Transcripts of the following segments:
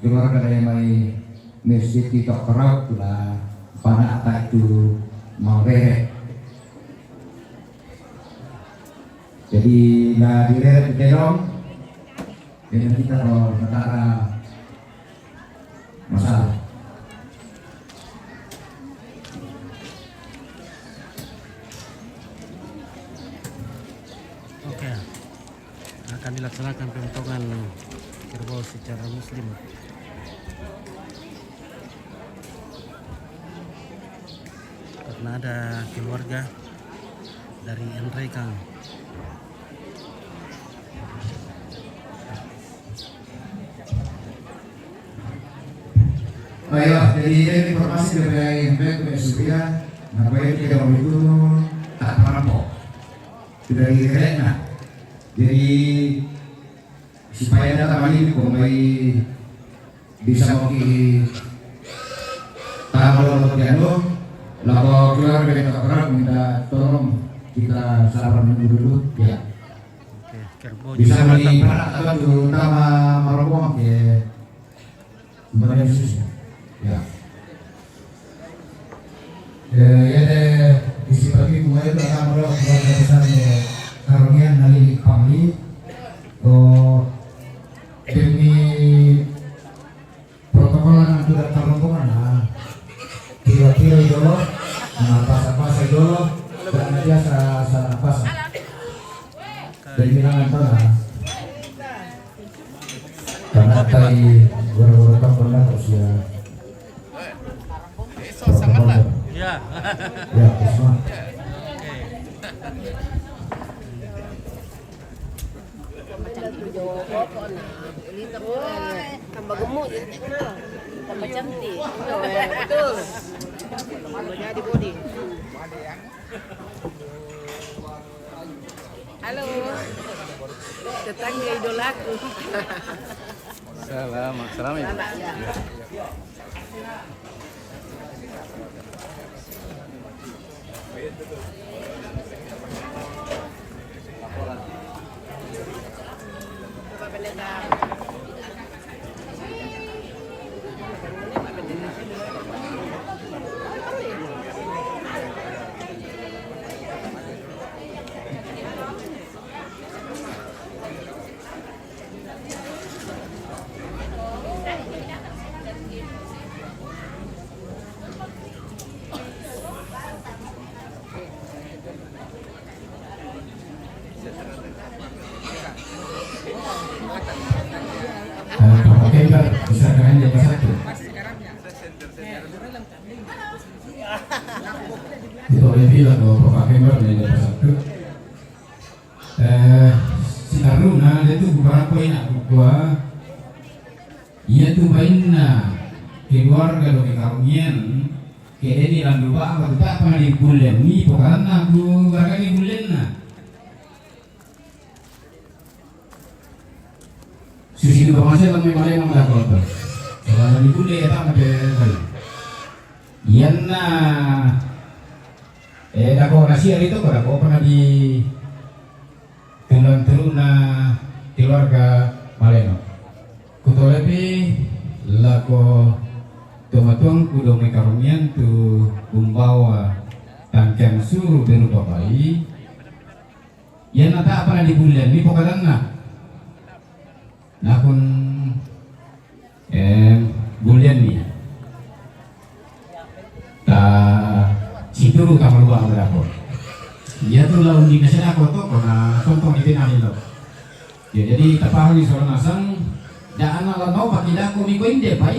keluarga dari mai masjid di Tokrau tulah panak tak itu mau reret. Jadi nah direret di dalam dengan kita kalau negara masalah. Oke, akan dilaksanakan pemotongan kerbau secara muslim. Karena ada keluarga dari Andre Kang. Baiklah, jadi informasi dari BPSUPA, nah baik tidak itu tak merampok, sudah direna. Jadi supaya data ini kembali bisa mengikuti tahap piano, lalu keluarga kita kerap minta tolong kita sabar dulu ya. Oke, kerbau Bisa juga melihat terutama merokok ya, sebenarnya khususnya. Ya. Ya deh, isi pagi mulai akan berlaku keluarga besarnya Karunian Nali Pamli. Demi protokol yang sudah terrombongan, nah, kira-kira dulu, nah pasar dulu, dan dia salah pasar. Dari bilangan tanah, karena tadi guru-guru kampung usia. ya. Ya, semua. Tambah gemuk tambah cantik. Betul. Tambah jadi body. Halo. Tetangga idolaku. Salam Ibu. Oke, bisa kalian jadi satu. Itu boleh bilang bahwa Bapak Kembar menjadi satu. Si Taruna dia tuh bukan poin aku gua. Ia tuh mainna keluarga lo Karunian. Kede di landu apa tak pernah dibulen ni bukan aku barang dibulen na. Susi itu bangsa yang memang yang melakukan. Kalau dibulen ya tak ada kali. Iana, dako nasi hari itu kalau pernah di Teruna keluarga Maleno. Kuto lebih lako tomatuang kudo Karunian tu membawa tangkian suruh benu bapai. Iana tak pernah di bulan ni pokalan na. Nakun bulan ni. Situru kamar luang berapa? Dia tuh lalu di nasi aku tuh karena contoh itu nani lo. Ya jadi tak paham seorang asang. Dah anak lah mau pakai daku miko inde pa.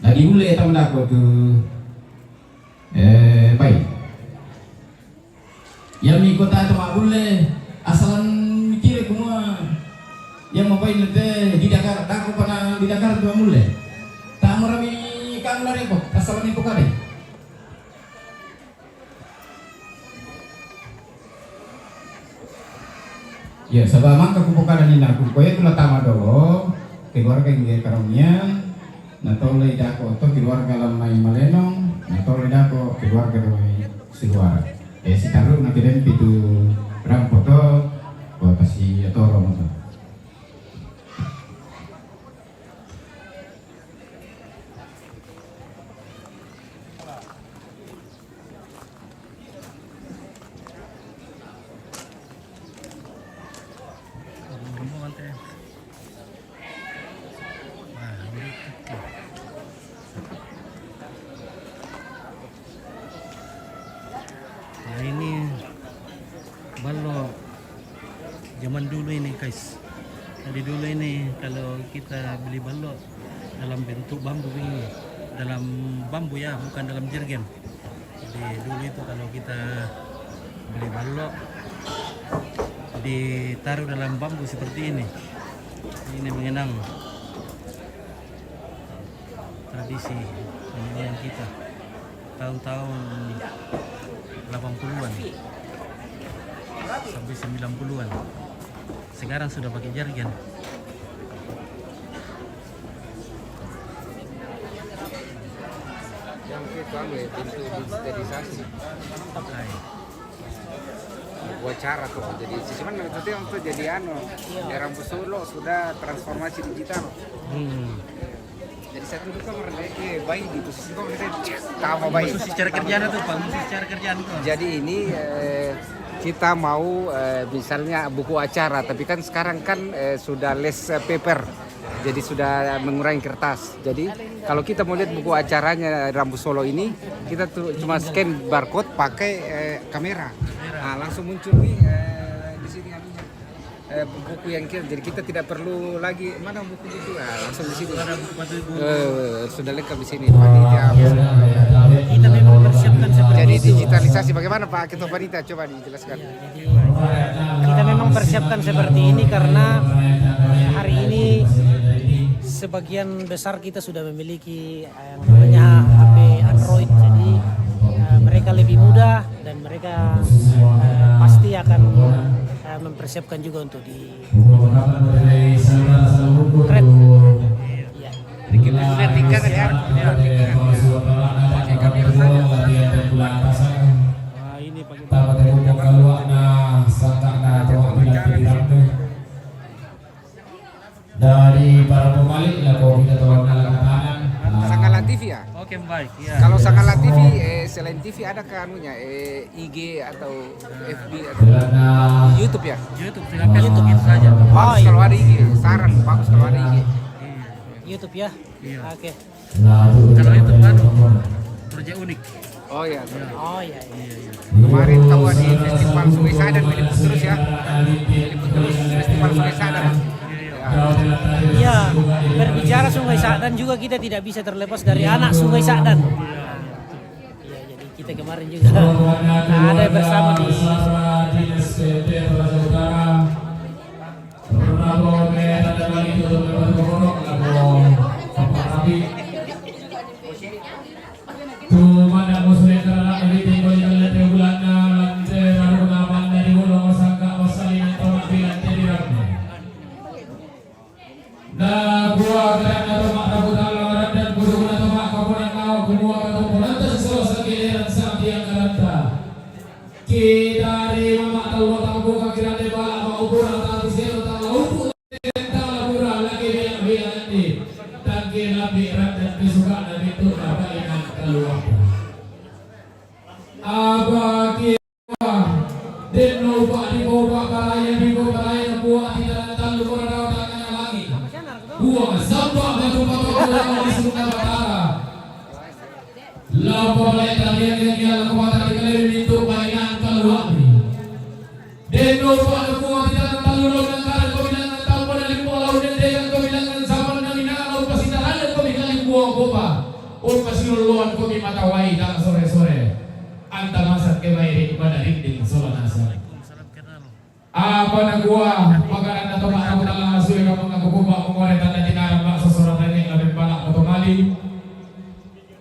Lagi boleh tahu daku tuh. Baik. Yang miko tak tahu boleh asalan kiri semua. Yang mau baik nanti di Dakar daku pernah di Dakar tuh boleh. Tak merami kan lari kok, asal ni kade. Ya, sebab mangka kupukadan ni nak kukoy tu latama dolo, keluarga yang Karunian, na tole dako to keluarga lamai Malenong, na tole dako keluarga lamai Siluara. Si taruh na kiden pitu ram foto, buat si atoro mo. guys. Jadi dulu ini kalau kita beli balok dalam bentuk bambu ini, dalam bambu ya, bukan dalam jerigen. Jadi dulu itu kalau kita beli balok ditaruh dalam bambu seperti ini. Ini mengenang tradisi nenek kita tahun-tahun 80-an sampai 90-an. Sekarang sudah pakai jerigen. Yang itu bentuk digitalisasi buat cara tuh jadi cuman itu untuk jadi di Rambu Solo sudah transformasi digital. Jadi satu itu kan mereka baik di posisi itu mereka sama baik. Khusus secara kerjaan itu Pak, khusus secara kerjaan itu. Jadi ini kita mau misalnya buku acara, tapi kan sekarang kan sudah less paper, jadi sudah mengurangi kertas. Jadi kalau kita mau lihat buku acaranya Rambu Solo ini, kita tuh cuma scan barcode pakai kamera. Nah, langsung muncul nih di sini buku yang kita. Jadi kita tidak perlu lagi mana buku itu, langsung di sini. Sudah lengkap di sini. Kita memang persiapkan seperti Jadi itu. digitalisasi bagaimana Pak Ketua Panitia, coba dijelaskan. Kita memang persiapkan seperti ini karena hari ini sebagian besar kita sudah memiliki yang namanya HP Android, jadi mereka lebih mudah dan mereka pasti akan mempersiapkan juga untuk di Red. Ya. Kita tingkat ya. Pakai kamera saja. Wah, ini pakai dari para pemalik lah kalau kita tahu kanan. Sangala TV ya? Oke, baik. Ya. Kalau Sangala TV selain TV ada kan anunya IG atau FB atau YouTube ya? YouTube, silakan YouTube itu saja. Bagus kalau ada IG, saran bagus kalau ada IG. YouTube ya. Iya. Oke. Kalau itu kan proyek unik. Oh ya. Oh ya. Kemarin tahu di Festival Sungai Sadar meliput terus ya. Meliput terus Festival Sungai Sadar. Iya, berbicara Sungai Sadan juga kita tidak bisa terlepas dari anak Sungai Sadan. Iya, jadi kita kemarin juga ada bersama di apa na gua pagaran na tumaak na lang asuy ka mga kukuba kung wala na dinarang ba sa surang rene labing balak na tumali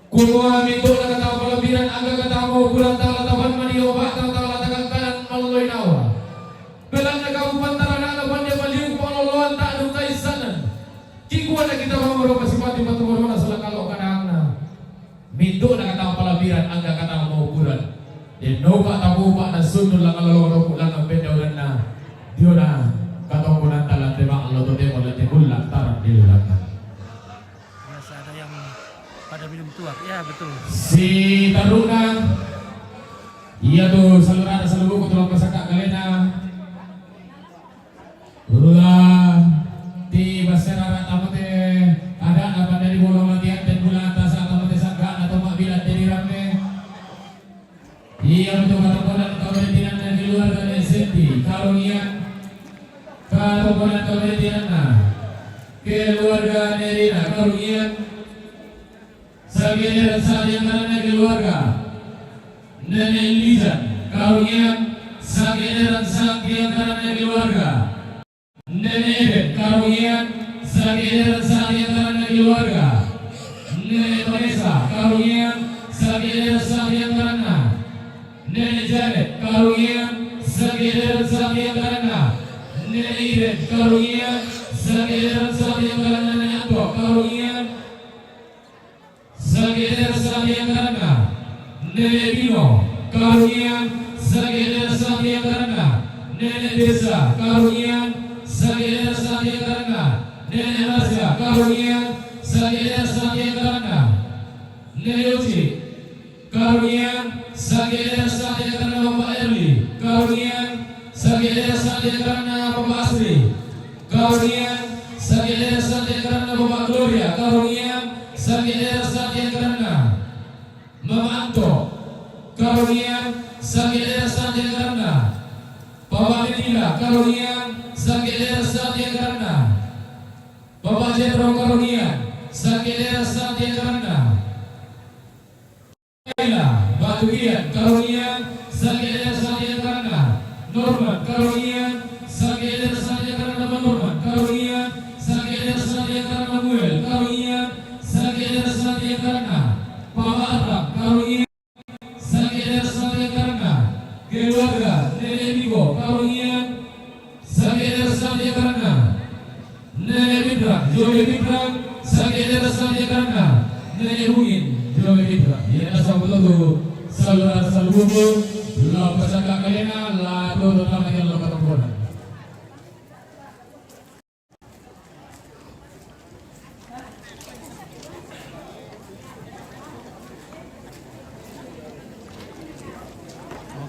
kumuha mito na katao palabiran ang katao bulan tala taban maniyo ba tala tagang kanan maluloy nawa belang nagkapupantara na naban niya maliw pangluluan ta anong kaisanan kikuha na kita mamuro pasipati patumuro na sa lakalo kanang na mito na katao palabiran ang katao bulan no pa tabupa na sunod lang alalo ko lang ang bedaw na Dio na katong kunan talan tema Allah to demo lati bulan tarang dilulang. Biasa ada yang pada minum tuak. Ya, betul. Si Taruna iya tuh salurana salubu ko tulong pasaka galena. Ulah di basera tamote ada apa dari bolong latihan dan bulan tasa tamote sangka atau mabilan dari rame. Iya untuk kata-kata kawan di luar dan SMT kalau niat kalau keluarga Nerina Karugian sebagai sahaja karena keluarga Nenek Lizan Karugian sebagai sahaja karena keluarga Nenek Eben Karugian sebagai sahaja karena keluarga Nenek Vanessa Karugian sebagai sahaja karena Nenek Janet Karugian sebagai sahaja karena Nenek Iben Karugian sebagai sahaja karena Nenek Anto Karugian sebagai sahaja karena Nenek Bino Karugian sebagai sahaja karena Nenek Desa Karugian sebagai sahaja karena Nenek Rasya Karugian sebagai sahaja karena Nenek Uci Karugian sebagai sahaja karena Bapak Erli Karugian sebagai sahaja karena Bapak Asri Karugian sebagai sahaja karena Bapak Gloria Karugian sebagai sahaja karena Mama Anto Karugian sebagai sahaja karena Bapak Medina Karugian sebagai sahaja karena Bapak Jendro Karugian sebagai sahaja karena Laila Batugian Karugian sebagai sahaja karena Norman Karugian sebagai sahaja karena Norman Karugian sebagai sahaja karena Muel Karugian sebagai sahaja karena Bapak Arab Karugian sebagai sahaja karena keluarga Nenek Bigo Karugian sebagai sahaja karena Nenek Bidrang Joy Bidrang sebagai sahaja karena Nenek Hugin Joy Bidrang ya sahabat saluran salbubu lo pesaka kalena la todo tamanya lo katongkona.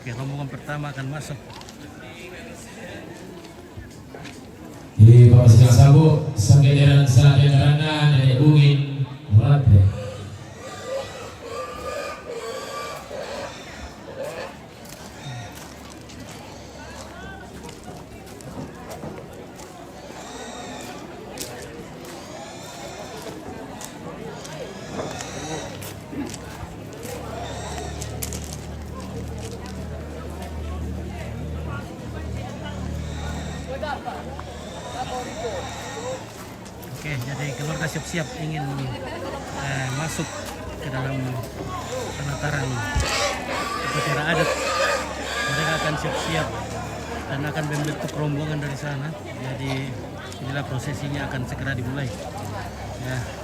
Oke, rombongan pertama akan masuk. Di bawah sedang sabuk sampai jalan sahaja karena Nenek Hugin Melate. Oke, jadi keluarga siap-siap ingin masuk ke dalam penataran upacara adat. Mereka akan siap-siap dan akan membentuk rombongan dari sana. Jadi inilah prosesinya akan segera dimulai. Ya.